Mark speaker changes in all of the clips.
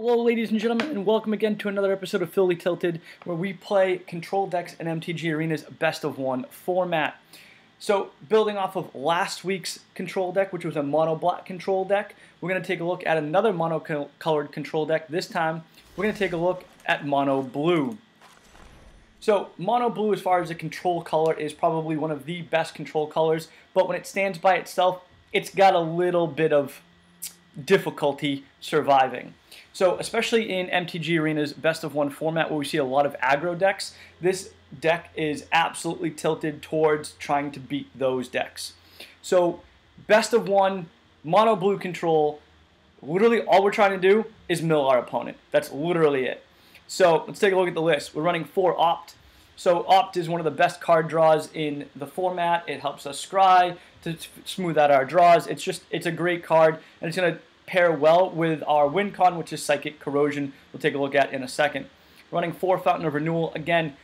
Speaker 1: Hello ladies and gentlemen, and welcome again to another episode of Philly Tilted, where we play control decks in MTG Arena's best of one format. So, building off of last week's control deck, which was a mono black control deck, we're going to take a look at another mono colored control deck. This time, we're going to take a look at mono blue. So, mono blue, as far as a control color, is probably one of the best control colors, but when it stands by itself, it's got a little bit of difficulty surviving. So especially in MTG Arena's best of one format, where we see a lot of aggro decks, this deck is absolutely tilted towards trying to beat those decks. So best of one, mono blue control, literally all we're trying to do is mill our opponent. That's literally it. So let's take a look at the list. We're running 4 Opt. So Opt is one of the best card draws in the format. It helps us scry to smooth out our draws. It's a great card, and it's going to pair well with our win con, which is Psychic Corrosion. We'll take a look at in a second. Running 4 Fountain of Renewal. Again,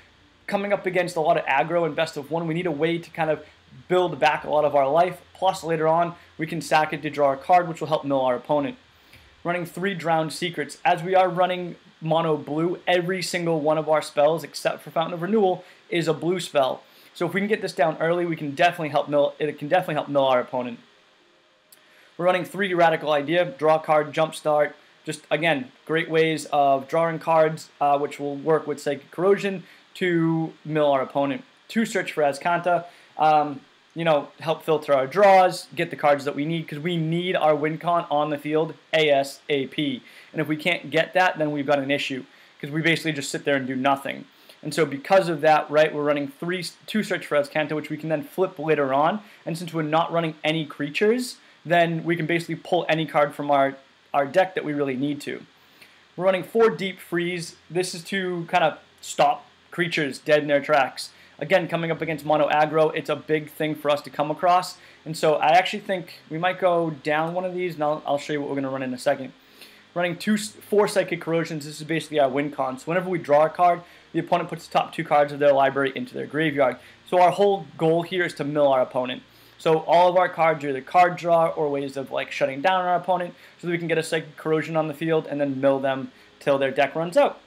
Speaker 1: coming up against a lot of aggro in best of one, we need a way to kind of build back a lot of our life. Plus, later on, we can sack it to draw a card, which will help mill our opponent. Running 3 Drowned Secrets. As we are running mono blue, every single one of our spells, except for Fountain of Renewal, is a blue spell. So if we can get this down early, we can definitely help mill. It can definitely help mill our opponent. We're running 3 Radical Idea, draw card, jumpstart. Just, again, great ways of drawing cards, which will work with Psychic Corrosion to mill our opponent. 2 Search for Azcanta, help filter our draws, get the cards that we need, because we need our win con on the field ASAP. And if we can't get that, then we've got an issue, because we basically just sit there and do nothing. And so because of that, right, we're running 2 Search for Azcanta, which we can then flip later on. And since we're not running any creatures, then we can basically pull any card from our deck that we really need to. We're running 4 Deep Freeze. This is to kind of stop creatures dead in their tracks. Again, coming up against MonoR Aggro, it's a big thing for us to come across. And so I actually think we might go down one of these, and I'll show you what we're going to run in a second. Running 4 Psychic Corrosions. This is basically our win con. So whenever we draw a card, the opponent puts the top 2 cards of their library into their graveyard. So our whole goal here is to mill our opponent. So all of our cards are either card draw or ways of like shutting down our opponent, so that we can get a Psychic Corrosion on the field and then mill them till their deck runs out.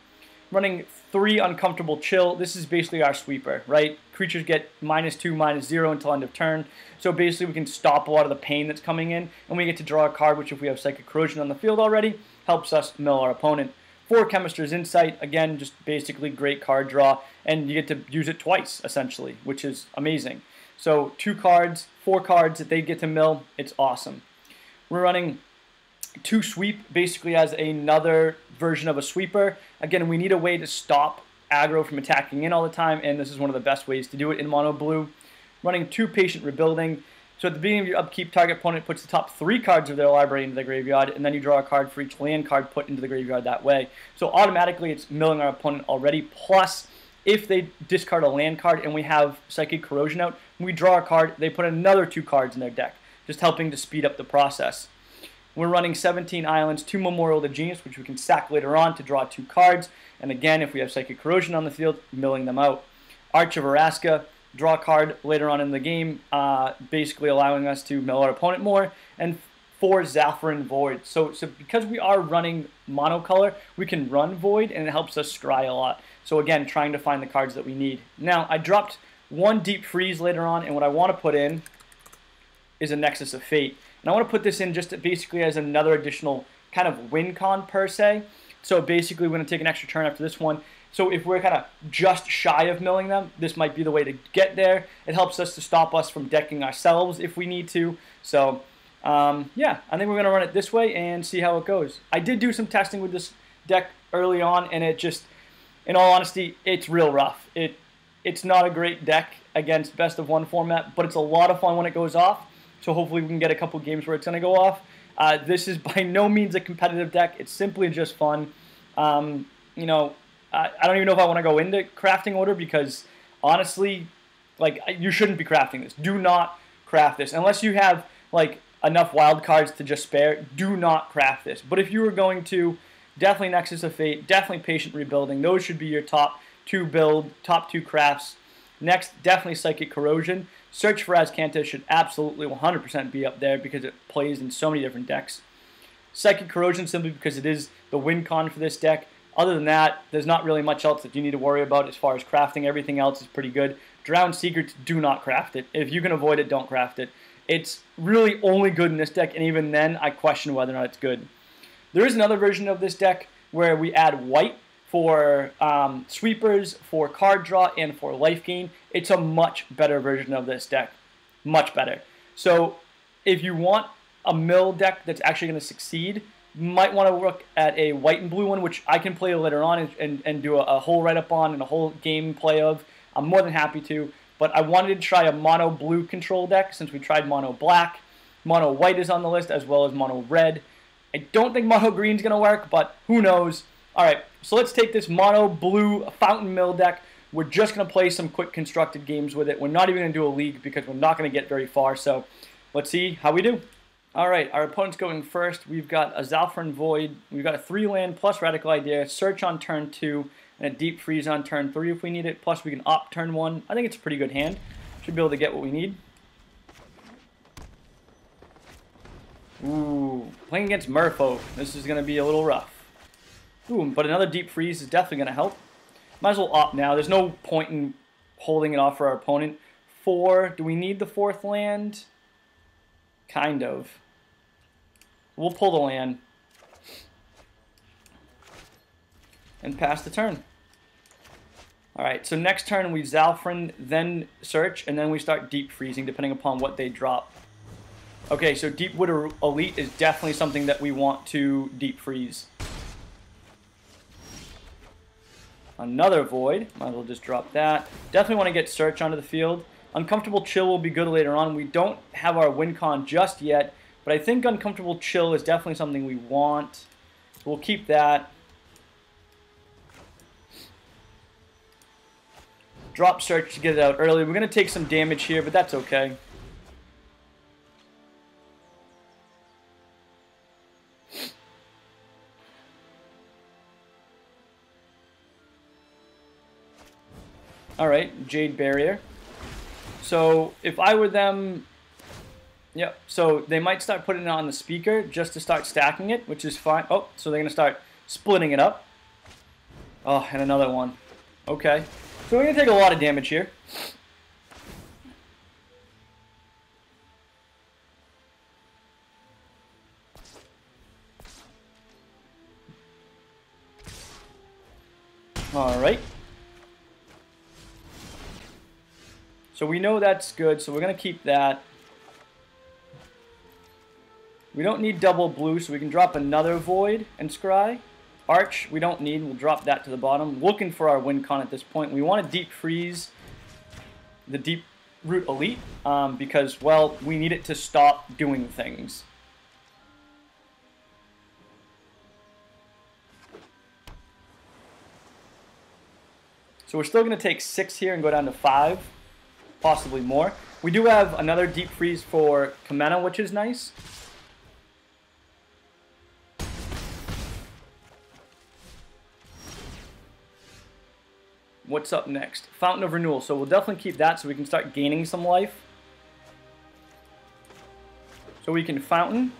Speaker 1: Running 3 Uncomfortable Chill. This is basically our sweeper, right? Creatures get -2, -0 until end of turn. So basically we can stop a lot of the pain that's coming in, and we get to draw a card, which if we have Psychic Corrosion on the field already, helps us mill our opponent. 4 Chemist's Insight. Again, just basically great card draw, and you get to use it twice, essentially, which is amazing. So 2 cards, 4 cards that they get to mill. It's awesome. We're running 2 Sweep, basically as another version of a sweeper. Again, we need a way to stop aggro from attacking in all the time, and this is one of the best ways to do it in mono blue. Running 2 Patient Rebuilding. So at the beginning of your upkeep, target opponent puts the top 3 cards of their library into the graveyard, and then you draw a card for each land card put into the graveyard that way. So automatically it's milling our opponent already, plus if they discard a land card and we have Psychic Corrosion out, when we draw a card, they put another 2 cards in their deck, just helping to speed up the process. We're running 17 Islands, 2 Memorial to Genius, which we can sack later on to draw 2 cards. And again, if we have Psychic Corrosion on the field, milling them out. Arch of Araska, draw a card later on in the game, basically allowing us to mill our opponent more. And 4 Zaffiron Void. So because we are running monocolor, we can run Void, and it helps us scry a lot. So again, trying to find the cards that we need. Now, I dropped 1 Deep Freeze later on, and what I want to put in is a Nexus of Fate. And I want to put this in just basically as another additional kind of win con per se. So basically, we're going to take an extra turn after this one. So if we're kind of just shy of milling them, this might be the way to get there. It helps us to stop us from decking ourselves if we need to. So yeah, I think we're going to run it this way and see how it goes. I did do some testing with this deck early on, and it just, in all honesty, it's real rough. It's not a great deck against best of one format, but it's a lot of fun when it goes off. So hopefully we can get a couple games where it's going to go off. This is by no means a competitive deck. It's simply just fun. I don't even know if I want to go into crafting order, because honestly, like, you shouldn't be crafting this. Do not craft this unless you have like enough wild cards to just spare. Do not craft this. But if you were going to, definitely Nexus of Fate, definitely Patient Rebuilding. Those should be your top 2 build, top 2 crafts. Next, definitely Psychic Corrosion. Search for Azcanta should absolutely 100% be up there, because it plays in so many different decks. Psychic Corrosion simply because it is the win con for this deck. Other than that, there's not really much else that you need to worry about as far as crafting. Everything else is pretty good. Drowned Secrets, do not craft it. If you can avoid it, don't craft it. It's really only good in this deck, and even then, I question whether or not it's good. There is another version of this deck where we add white for sweepers, for card draw, and for life gain. It's a much better version of this deck. Much better. So if you want a mill deck that's actually going to succeed, you might want to look at a white and blue one, which I can play later on and do a whole write-up on and a whole gameplay of. I'm more than happy to. But I wanted to try a mono blue control deck since we tried mono black. Mono white is on the list as well as mono red. I don't think mono green is going to work, but who knows. All right, so let's take this mono blue fountain mill deck. We're just going to play some quick constructed games with it. We're not even going to do a league because we're not going to get very far. So let's see how we do. All right, our opponent's going first. We've got a Zalfrin Void. We've got a 3-land plus Radical Idea, Search on turn 2, and a Deep Freeze on turn 3 if we need it. Plus we can opt turn 1. I think it's a pretty good hand. Should be able to get what we need. Ooh, playing against Merfolk. This is going to be a little rough. Ooh, but another Deep Freeze is definitely going to help. Might as well opt now. There's no point in holding it off for our opponent. 4. Do we need the 4th land? Kind of. We'll pull the land. And pass the turn. Alright, so next turn we Zalfrin, then Search, and then we start Deep Freezing depending upon what they drop. Okay, so Deepwood Elite is definitely something that we want to Deep Freeze. Another Void. Might as well just drop that. Definitely want to get Search onto the field. Uncomfortable Chill will be good later on. We don't have our win con just yet, but I think Uncomfortable Chill is definitely something we want. We'll keep that. Drop Search to get it out early. We're going to take some damage here, but that's okay. Alright, Jade Barrier. So, if I were them... Yep, so they might start putting it on the speaker just to start stacking it, which is fine. Oh, so they're going to start splitting it up. Oh, and another one. Okay. So we're going to take a lot of damage here. Alright. So we know that's good, so we're going to keep that. We don't need double blue, so we can drop another Void and Scry. Arch, we don't need. We'll drop that to the bottom. Looking for our win con at this point. We want to Deep Freeze the Deep Root Elite because, well, we need it to stop doing things. So we're still going to take 6 here and go down to 5. Possibly more. We do have another Deep Freeze for Kamena, which is nice. What's up next? Fountain of Renewal. So we'll definitely keep that so we can start gaining some life. So we can Fountain.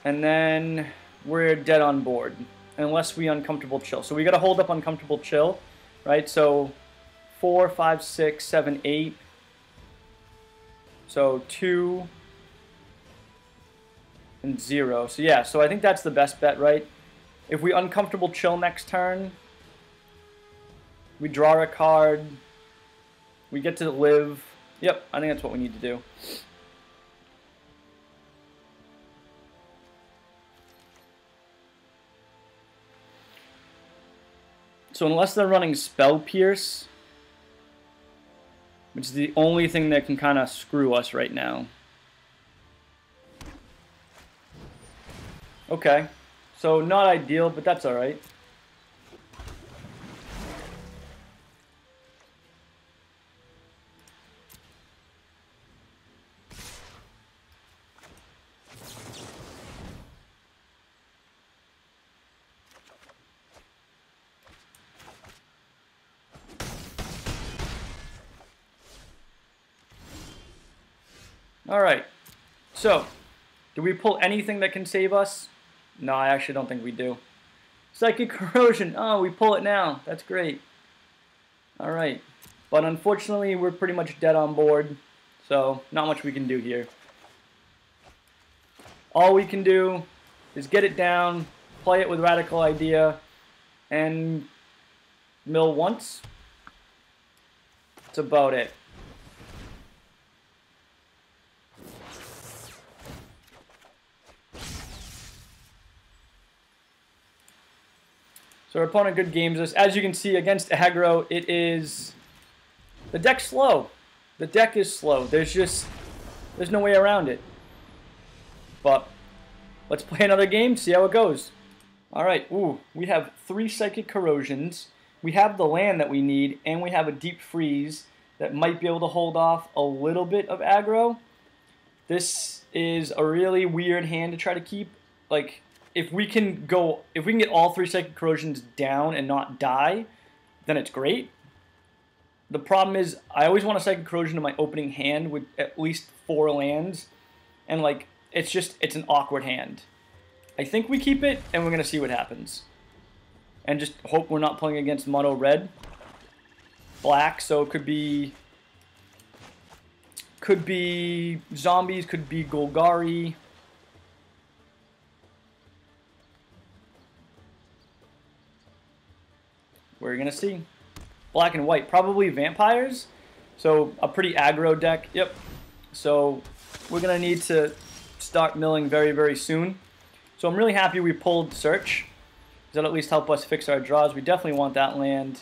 Speaker 1: And then we're dead on board. Unless we Uncomfortable Chill. So we got to hold up Uncomfortable Chill, right? So 4, 5, 6, 7, 8. So 2 and 0. So yeah, so I think that's the best bet, right? If we Uncomfortable Chill next turn, we draw a card, we get to live. Yep, I think that's what we need to do. So unless they're running Spell Pierce, which is the only thing that can kind of screw us right now. Okay, so not ideal, but that's alright. Alright, so, do we pull anything that can save us? No, I actually don't think we do. Psychic Corrosion, oh, we pull it now. That's great. Alright, but unfortunately we're pretty much dead on board, so not much we can do here. All we can do is get it down, play it with Radical Idea, and mill once. That's about it. So our opponent good games us. As you can see, against aggro, it is... the deck's slow. The deck is slow. There's no way around it. But let's play another game, see how it goes. Alright, ooh, we have 3 Psychic Corrosions. We have the land that we need, and we have a Deep Freeze that might be able to hold off a little bit of aggro. This is a really weird hand to try to keep. Like, if we can get all 3 Psychic Corrosions down and not die, then it's great. The problem is, I always want a Psychic Corrosion in my opening hand with at least 4 lands, and like, it's an awkward hand. I think we keep it, and we're going to see what happens. And just hope we're not playing against mono red. Black, so it could be zombies, could be Golgari. We're going to see. Black and white, probably vampires. So a pretty aggro deck. Yep. So we're going to need to start milling very, very soon. So I'm really happy we pulled Search. That'll at least help us fix our draws. We definitely want that land.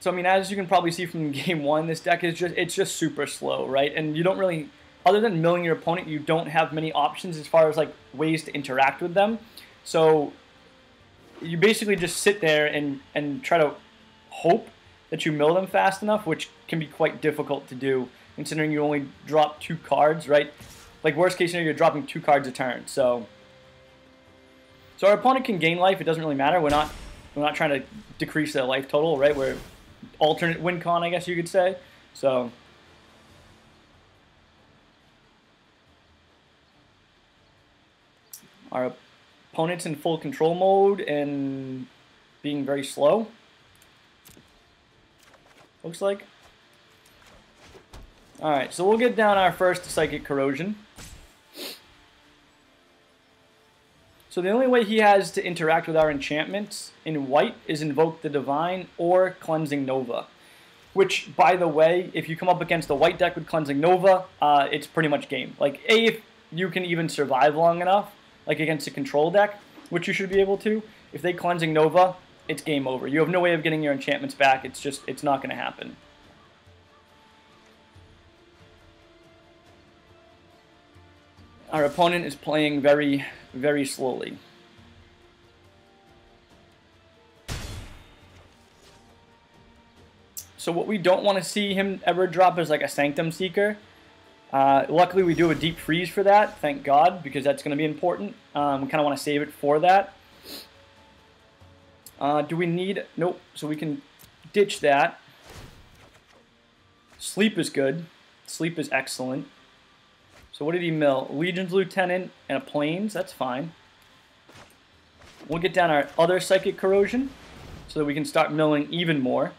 Speaker 1: So I mean, as you can probably see from game 1, this deck is just super slow, right? And you don't really, other than milling your opponent, you don't have many options as far as like ways to interact with them. So you basically just sit there and try to hope that you mill them fast enough, which can be quite difficult to do, considering you only drop 2 cards, right? Like, worst case scenario, you're dropping 2 cards a turn. So our opponent can gain life. It doesn't really matter. We're not trying to decrease their life total, right? We're alternate win con, I guess you could say. So our opponent's in full control mode and being very slow. Looks like. Alright, so we'll get down our first Psychic Corrosion. So the only way he has to interact with our enchantments in white is Invoke the Divine or Cleansing Nova. Which, by the way, if you come up against a white deck with Cleansing Nova, it's pretty much game. Like, if you can even survive long enough, like against a control deck, which you should be able to, if they Cleansing Nova, it's game over. You have no way of getting your enchantments back. It's not going to happen. Our opponent is playing very, very slowly. So what we don't want to see him ever drop is like a Sanctum Seeker. Luckily we do have a Deep Freeze for that, thank God, because that's going to be important. We kind of want to save it for that. Do we need... Nope, so we can ditch that. Sleep is good. Sleep is excellent. So what did he mill? Legion's Lieutenant and a Plains, that's fine. We'll get down our other Psychic Corrosion so that we can start milling even more.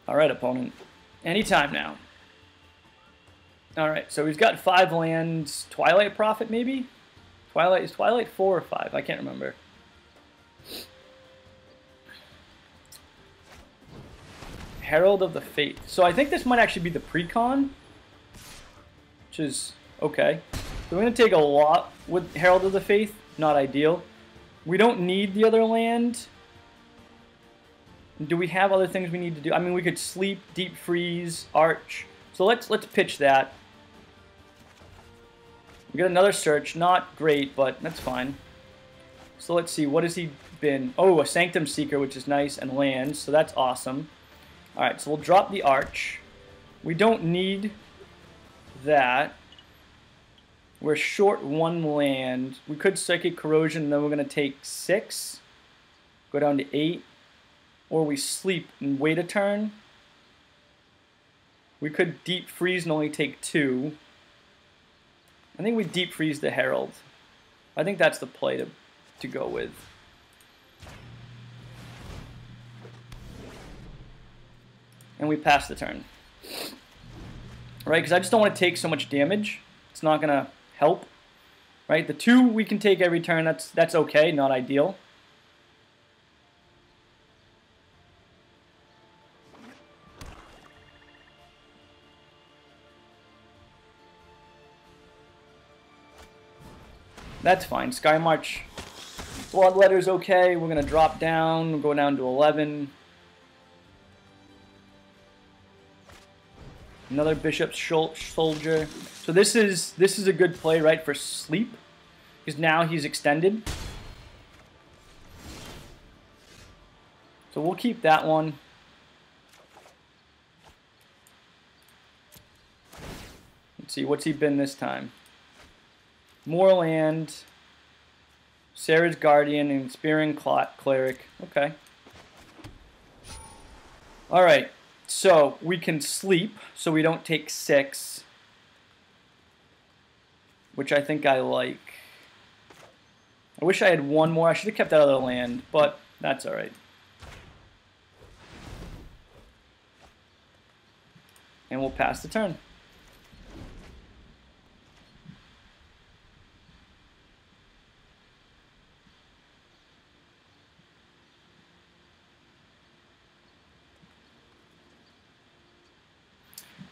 Speaker 1: Alright, opponent. Anytime now. Alright, so he's got 5 lands. Twilight Prophet, maybe? Is Twilight 4 or 5? I can't remember. Herald of the Faith. So I think this might actually be the precon, which is okay. So we're going to take a lot with Herald of the Faith. Not ideal. We don't need the other land. Do we have other things we need to do? I mean, we could sleep, Deep Freeze, Arch. So let's pitch that. We got another Search. Not great, but that's fine. So let's see, what has he been? Oh, a Sanctum Seeker, which is nice, and lands, so that's awesome. Alright, so we'll drop the Arch. We don't need that. We're short 1 land. We could Psychic Corrosion, and then we're going to take 6. Go down to 8. Or we sleep and wait a turn. We could Deep Freeze and only take 2. I think we Deep Freeze the Herald. I think that's the play to go with. And we pass the turn. Right, because I just don't want to take so much damage. It's not going to help. Right, the 2 we can take every turn. That's okay, not ideal. That's fine. Sky March Bloodletter's okay. We're going to drop down. We'll go down to 11. Another Bishop's Soldier. So this is a good play, right, for sleep. Because now he's extended. So we'll keep that one. Let's see, what's he been this time? More land, Sarah's Guardian, and Spearing Cleric. Okay. Alright, so we can sleep, so we don't take 6. Which I think I like. I wish I had 1 more. I should have kept that other land, but that's alright. And we'll pass the turn.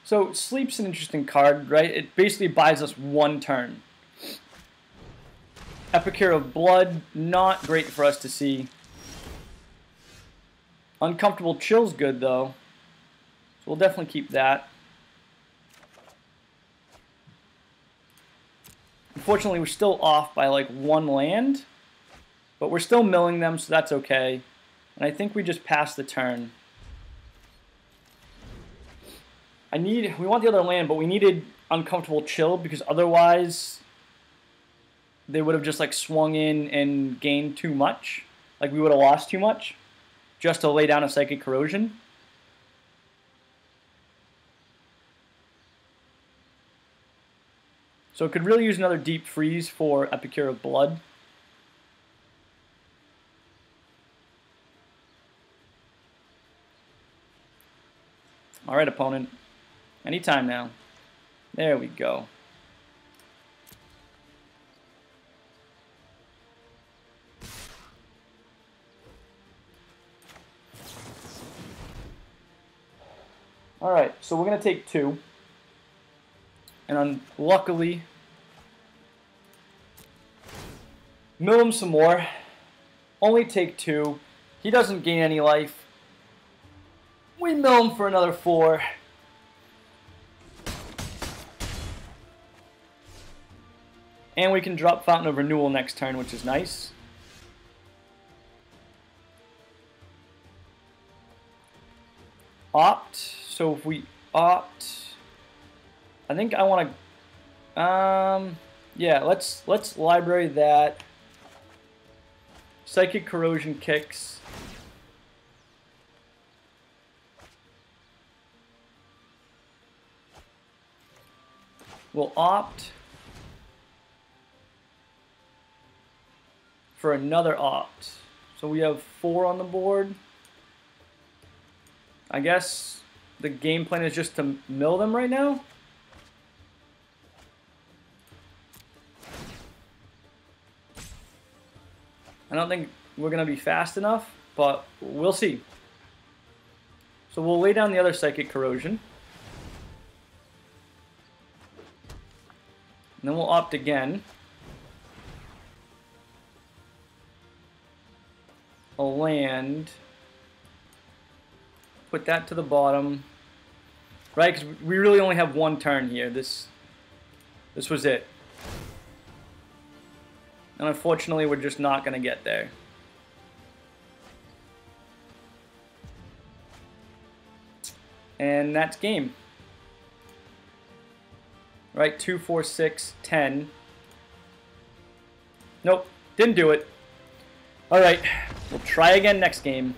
Speaker 1: So, Sleep's an interesting card, right? It basically buys us 1 turn. Epicure of Blood, not great for us to see. Uncomfortable Chill's good, though. So we'll definitely keep that. Unfortunately, we're still off by like 1 land. But we're still milling them, so that's okay. And I think we just pass the turn. We want the other land, but we needed Uncomfortable Chill because otherwise they would have just like swung in and gained too much. Like we would have lost too much just to lay down a Psychic Corrosion. So it could really use another Deep Freeze for Epicure of Blood. Alright, opponent. Anytime now. There we go. Alright, so we're going to take 2. And unluckily, mill him some more. Only take 2. He doesn't gain any life. We mill him for another 4. And we can drop Fountain of Renewal next turn, which is nice. Opt. So if we opt, I think I want to. Yeah, let's library that. Psychic Corrosion kicks. We'll opt for another opt. So we have 4 on the board. I guess the game plan is just to mill them right now. I don't think we're going to be fast enough, but we'll see. So we'll lay down the other Psychic Corrosion. And then we'll opt again. A land. Put that to the bottom. Right, because we really only have 1 turn here. This was it. And unfortunately, we're just not going to get there. And that's game. Right, 2, 4, 6, 10. Nope, didn't do it. Alright, we'll try again next game.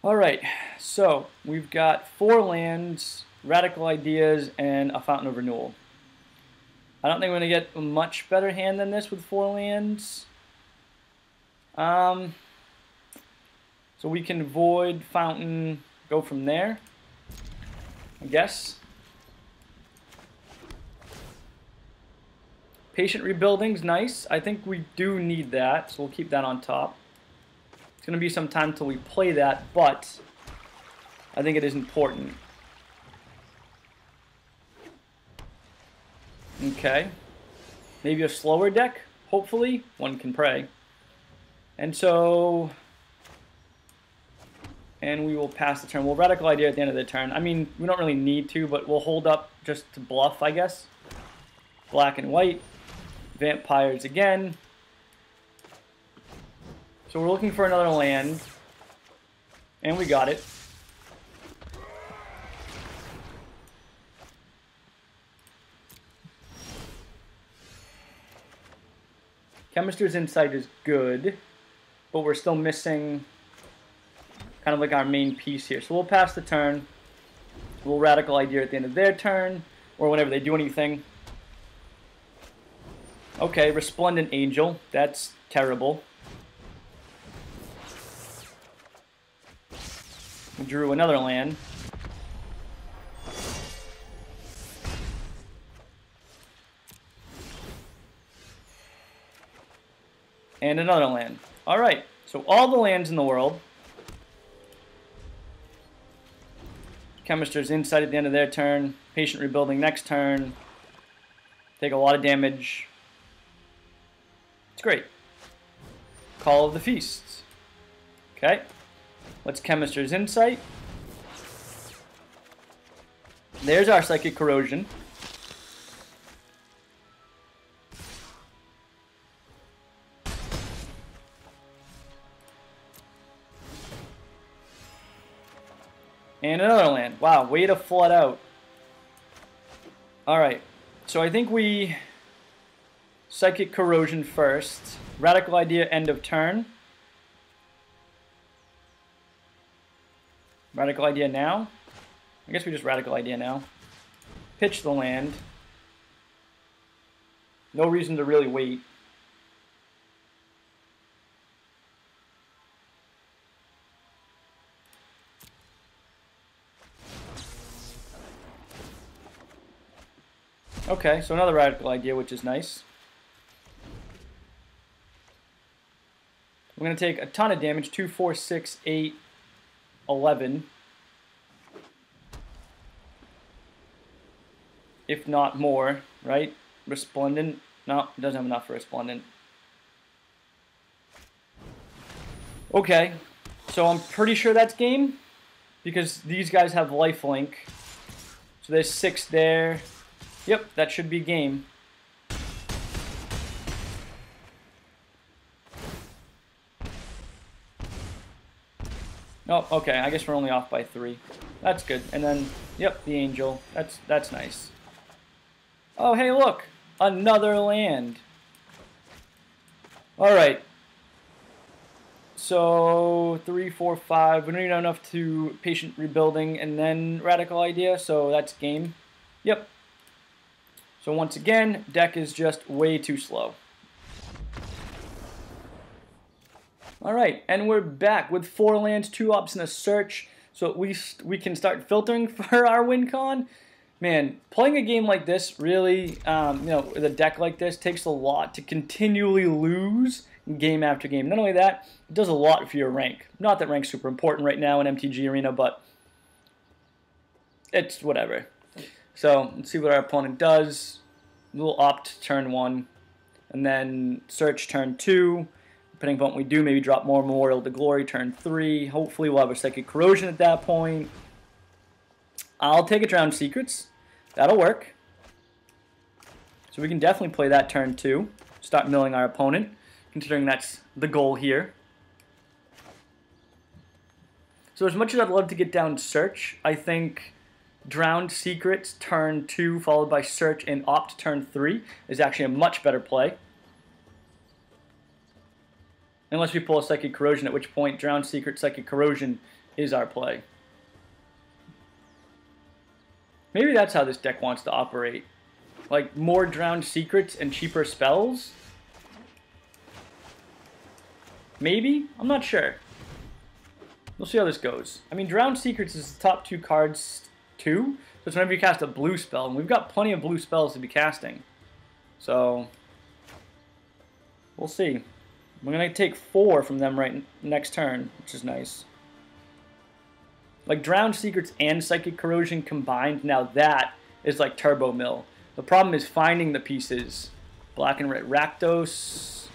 Speaker 1: Alright, so we've got 4 lands, Radical Ideas, and a Fountain of Renewal. I don't think we're going to get a much better hand than this with 4 lands. So we can Void, Fountain, go from there, I guess. Patient Rebuilding's nice. I think we do need that, so we'll keep that on top. It's going to be some time till we play that, but I think it is important. Okay. Maybe a slower deck, hopefully. One can pray. And so... And we will pass the turn. We'll Radical Idea at the end of the turn. I mean, we don't really need to, but we'll hold up just to bluff, I guess. Black and white. Vampires again. So we're looking for another land. And we got it. Chemist's Insight is good, but we're still missing kind of like our main piece here. So we'll pass the turn. We'll Radical Idea at the end of their turn, or whenever they do anything. Okay, Resplendent Angel. That's terrible. We drew another land. And another land. Alright, so all the lands in the world. Chemist's Insight at the end of their turn. Patient Rebuilding next turn. Take a lot of damage. It's great. Call of the Feasts. Okay. Let's Chemist's Insight. There's our Psychic Corrosion. And another land. Wow, way to flood out. Alright, so I think we Psychic Corrosion first. Radical Idea end of turn. Radical Idea now. I guess we just Radical Idea now. Pitch the land. No reason to really wait. Okay, so another Radical Idea, which is nice. We're going to take a ton of damage. 2, 4, 6, 8, 11. If not more, right? Resplendent. No, it doesn't have enough for Resplendent. Okay, so I'm pretty sure that's game. Because these guys have lifelink. So there's 6 there. Yep, that should be game. Oh, okay, I guess we're only off by 3. That's good. And then, yep, the Angel. That's nice. Oh, hey, look! Another land. Alright. So, 3, 4, 5. We don't even have enough to Patient Rebuilding and then Radical Idea, so that's game. Yep. So once again, deck is just way too slow. Alright, and we're back with 4 lands, 2 ops, and a search. So at least we can start filtering for our win con. Man, playing a game like this really, you know, with a deck like this takes a lot to continually lose game after game. Not only that, it does a lot for your rank. Not that rank's super important right now in MTG Arena, but it's whatever. So let's see what our opponent does. We'll opt turn 1, and then search turn 2. Depending on what we do, maybe drop more Memorial to Glory turn 3. Hopefully we'll have a Psychic Corrosion at that point. I'll take a Drowned Secrets. That'll work. So we can definitely play that turn 2. Start milling our opponent. considering that's the goal here. So as much as I'd love to get down Search, I think Drowned Secrets turn 2 followed by Search and Opt turn 3 is actually a much better play. Unless we pull a Psychic Corrosion, at which point Drowned Secret, Psychic Corrosion is our play. Maybe that's how this deck wants to operate. Like, more Drowned Secrets and cheaper spells? Maybe? I'm not sure. We'll see how this goes. I mean, Drowned Secrets is the top 2 cards too, so it's whenever you cast a blue spell, and we've got plenty of blue spells to be casting. So, we'll see. We're going to take 4 from them right next turn, which is nice. Like, Drowned Secrets and Psychic Corrosion combined, now that is like Turbo Mill. The problem is finding the pieces. Black and red Rakdos,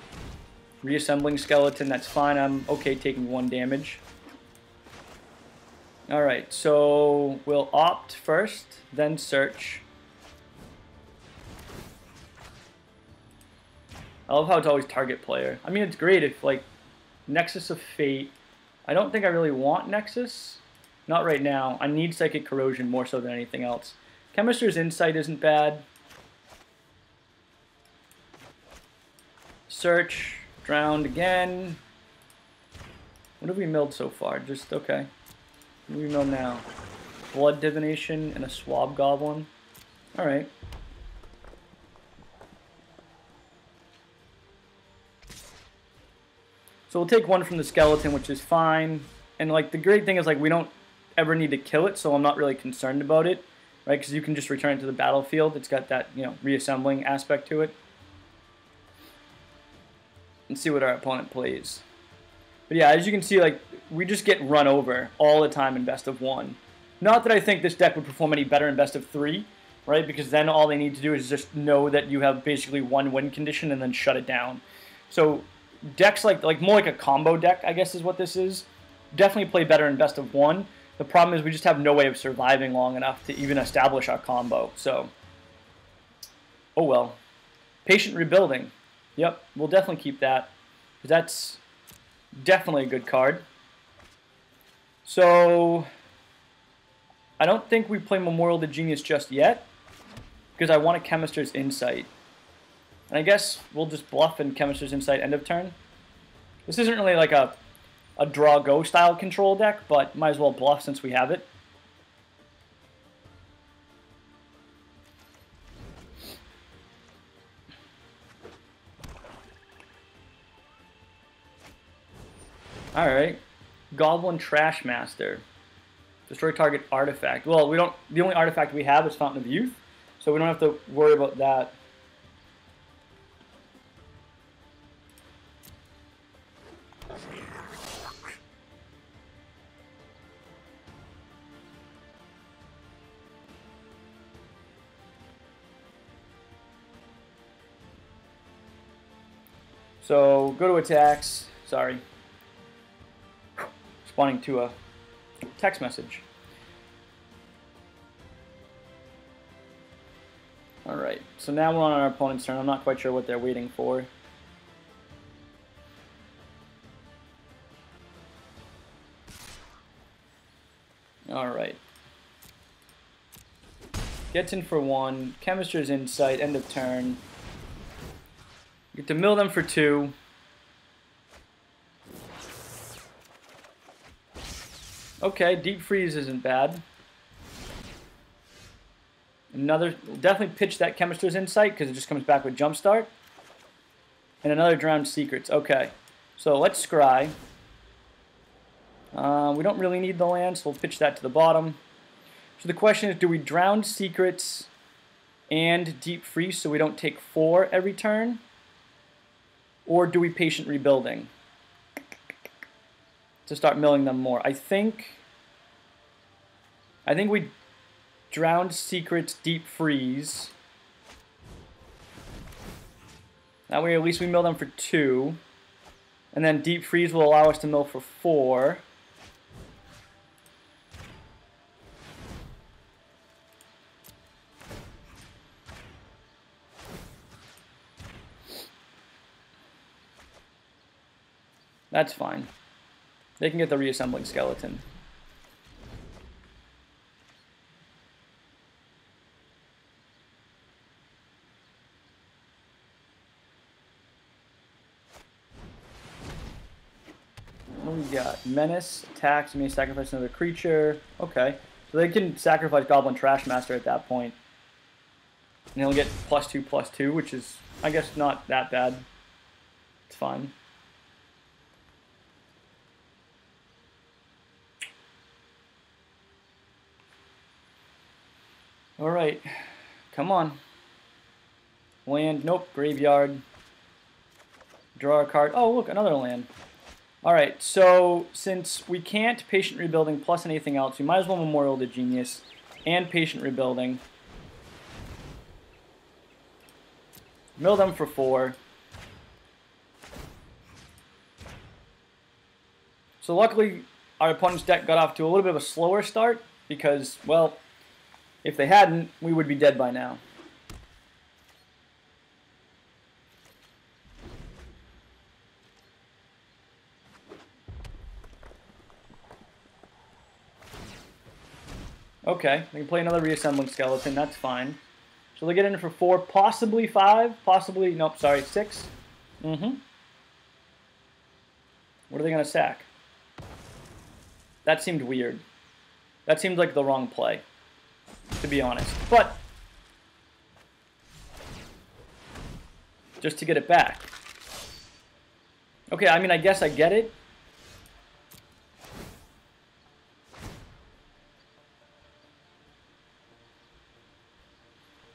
Speaker 1: reassembling Skeleton, that's fine. I'm okay taking 1 damage. Alright, so we'll Opt first, then Search. I love how it's always target player. I mean, it's great if, like, Nexus of Fate. I don't think I really want Nexus. Not right now. I need Psychic Corrosion more so than anything else. Chemist's Insight isn't bad. Search, Drowned again. What have we milled so far? Just, okay. What do we mill now? Blood Divination and a Swab Goblin. Alright. So we'll take 1 from the Skeleton, which is fine. And, like, the great thing is, like, we don't ever need to kill it, so I'm not really concerned about it, right? Because you can just return it to the battlefield. It's got that, you know, reassembling aspect to it. And see what our opponent plays. But yeah, as you can see, like, we just get run over all the time in best of 1. Not that I think this deck would perform any better in best of 3, right? Because then all they need to do is just know that you have basically 1 win condition and then shut it down. So decks like more like a combo deck, I guess is what this is, definitely play better in best of 1. The problem is we just have no way of surviving long enough to even establish our combo. So, oh well. Patient Rebuilding. Yep, we'll definitely keep that. That's definitely a good card. So, I don't think we play Memorial to Genius just yet, because I want a Chemist's Insight. And I guess we'll just bluff in Chemist's Insight end of turn. This isn't really like a draw-go style control deck, but might as well bluff since we have it. Alright. Goblin Trashmaster. Destroy target artifact. Well, we don't. The only artifact we have is Fountain of Youth, so we don't have to worry about that. So go to attacks. Sorry. Responding to a text message. Alright, so now we're on our opponent's turn. I'm not quite sure what they're waiting for. Alright. Gets in for 1. Chemist's Insight, end of turn. Get to mill them for 2. Okay, Deep Freeze isn't bad. Another, definitely pitch that Chemist's Insight because it just comes back with Jumpstart. And another Drowned Secrets. Okay, so let's scry. We don't really need the land, so we'll pitch that to the bottom. So the question is, do we Drowned Secrets and Deep Freeze so we don't take 4 every turn? Or do we Patient Rebuilding to start milling them more? I think we Drowned Secrets, Deep Freeze. That way at least we mill them for 2. And then Deep Freeze will allow us to mill for 4. That's fine. They can get the reassembling skeleton. What do we got? Menace, attacks, may sacrifice another creature. Okay. So they can sacrifice Goblin Trashmaster at that point. And he'll get +2/+2, which is, I guess, not that bad. It's fine. Alright. Come on. Land. Nope. Graveyard. Draw a card. Oh, look, another land. Alright, so since we can't Patient Rebuilding plus anything else, we might as well Memorial the Genius and Patient Rebuilding. Mill them for 4. So luckily, our opponent's deck got off to a little bit of a slower start because, well, if they hadn't, we would be dead by now. Okay, they can play another Reassembling Skeleton, that's fine. So they get in for 4, possibly 5, possibly, nope, sorry, 6. What are they going to sack? That seemed weird. That seemed like the wrong play, to be honest. But, just to get it back. Okay, I mean, I guess I get it.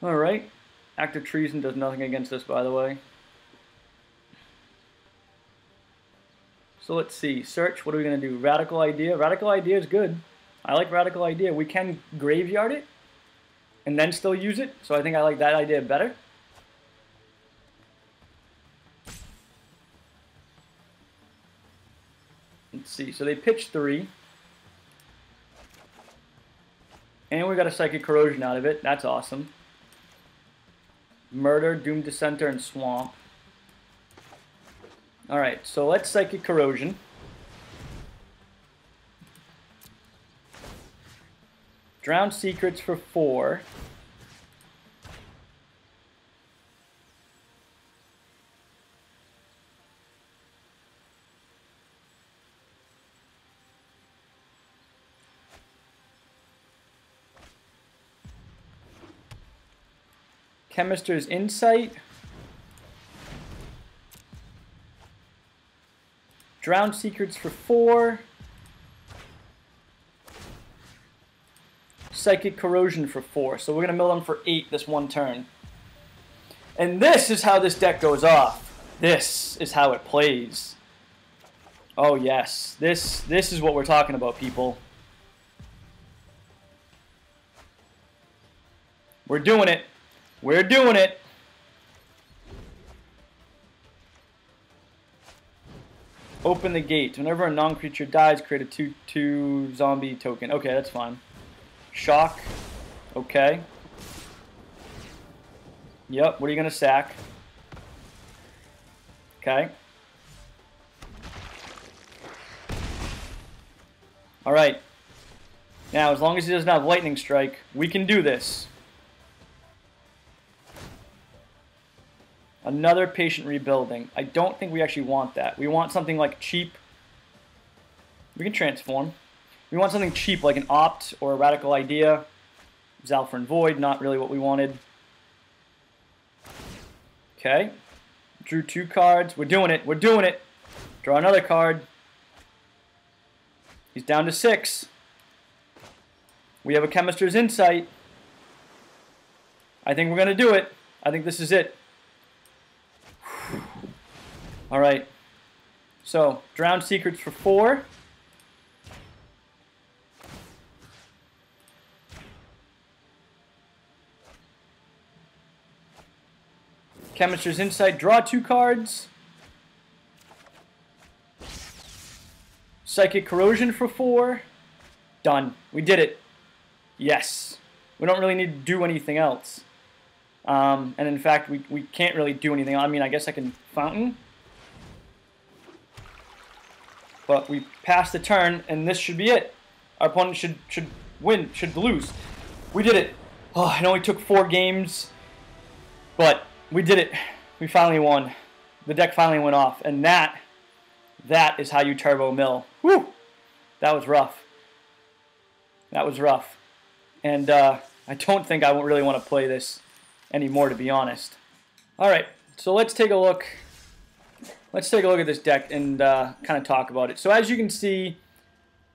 Speaker 1: Alright. Act of Treason does nothing against us, by the way. So let's see. Search. What are we going to do? Radical Idea. Radical Idea is good. I like Radical Idea. We can graveyard it and then still use it. So I think I like that idea better. Let's see. So they pitched 3. And we got a Psychic Corrosion out of it. That's awesome. Murder, Doom Dissenter, and Swamp. Alright, so let's Psychic Corrosion. Drowned Secrets for 4. Chemister's Insight. Drowned Secrets for 4. Psychic Corrosion for 4. So we're going to mill them for 8 this one turn. And this is how this deck goes off. This is how it plays. Oh yes. This is what we're talking about, people. We're doing it. We're doing it. Open the gate. Whenever a non-creature dies, create a 2/2 zombie token. Okay, that's fine. Shock. Okay. Yep, what are you going to sack? Okay. Alright. Now, as long as he doesn't have Lightning Strike, we can do this. Another Patient Rebuilding. I don't think we actually want that. We want something like cheap. We can transform. We want something cheap like an Opt or a Radical Idea. Zalfrin Void, not really what we wanted. Okay. Drew 2 cards. We're doing it. We're doing it. Draw another card. He's down to 6. We have a Chemister's Insight. I think we're going to do it. I think this is it. Alright, so Drowned Secrets for 4. Chemister's Insight, draw 2 cards. Psychic Corrosion for 4. Done. We did it. Yes. We don't really need to do anything else. And in fact, we can't really do anything. I mean, I guess I can Fountain. But we passed the turn, and this should be it. Our opponent should win, should lose. We did it. Oh, it only took 4 games, but we did it. We finally won. The deck finally went off, and that is how you turbo mill. Whew! That was rough. That was rough. And I don't think I really want to play this anymore, to be honest. All right, so let's take a look. Let's take a look at this deck and kind of talk about it. So as you can see,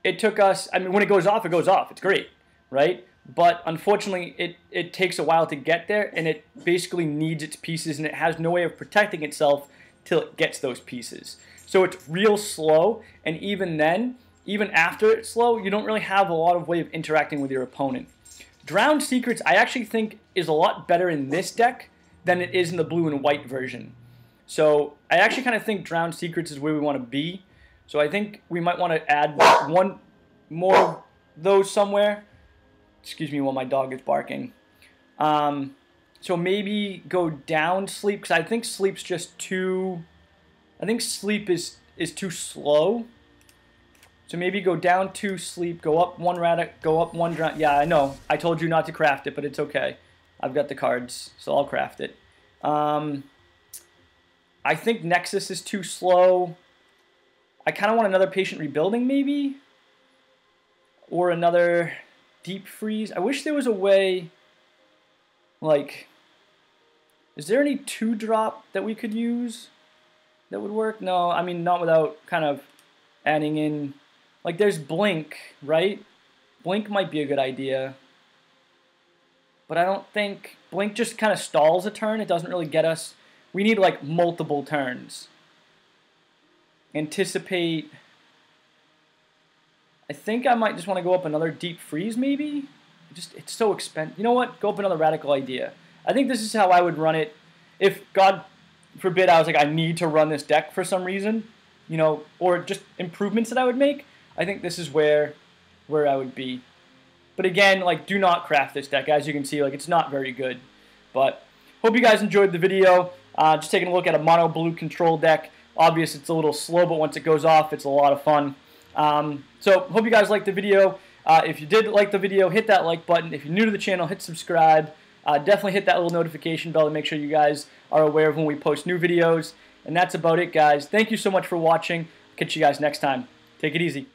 Speaker 1: it took us, I mean, when it goes off, it goes off. It's great, right? But unfortunately, it takes a while to get there, and it basically needs its pieces, and it has no way of protecting itself till it gets those pieces. So it's real slow, and even then, even after it's slow, you don't really have a lot of way of interacting with your opponent. Drowned Secrets, I actually think, is a lot better in this deck than it is in the blue and white version. So I actually kind of think Drowned Secrets is where we want to be. So I think we might want to add one more of those somewhere. Excuse me while my dog is barking. So maybe go down Sleep, because I think Sleep's just too... I think Sleep is too slow. So maybe go down 2 Sleep, go up 1 Radic, go up 1 Drown. Yeah, I know. I told you not to craft it, but it's okay. I've got the cards, so I'll craft it. I think Nexus is too slow. I kind of want another Patient Rebuilding, maybe? Or another Deep Freeze. I wish there was a way, like... Is there any 2-drop that we could use that would work? No, I mean, not without kind of adding in... Like, there's Blink, right? Blink might be a good idea. But I don't think... Blink just kind of stalls a turn. It doesn't really get us... We need, like, multiple turns. Anticipate... I think I might just want to go up another Deep Freeze, maybe? It's so expensive. You know what? Go up another Radical Idea. I think this is how I would run it. If, God forbid, I was like, I need to run this deck for some reason, you know, or just improvements that I would make, I think this is where I would be. But again, like, do not craft this deck. As you can see, like, it's not very good. But hope you guys enjoyed the video. Just taking a look at a mono blue control deck. Obviously, it's a little slow, but once it goes off, it's a lot of fun. So hope you guys liked the video. If you did like the video, hit that like button. If you're new to the channel, hit subscribe. Definitely hit that little notification bell to make sure you guys are aware of when we post new videos. And that's about it, guys. Thank you so much for watching. Catch you guys next time. Take it easy.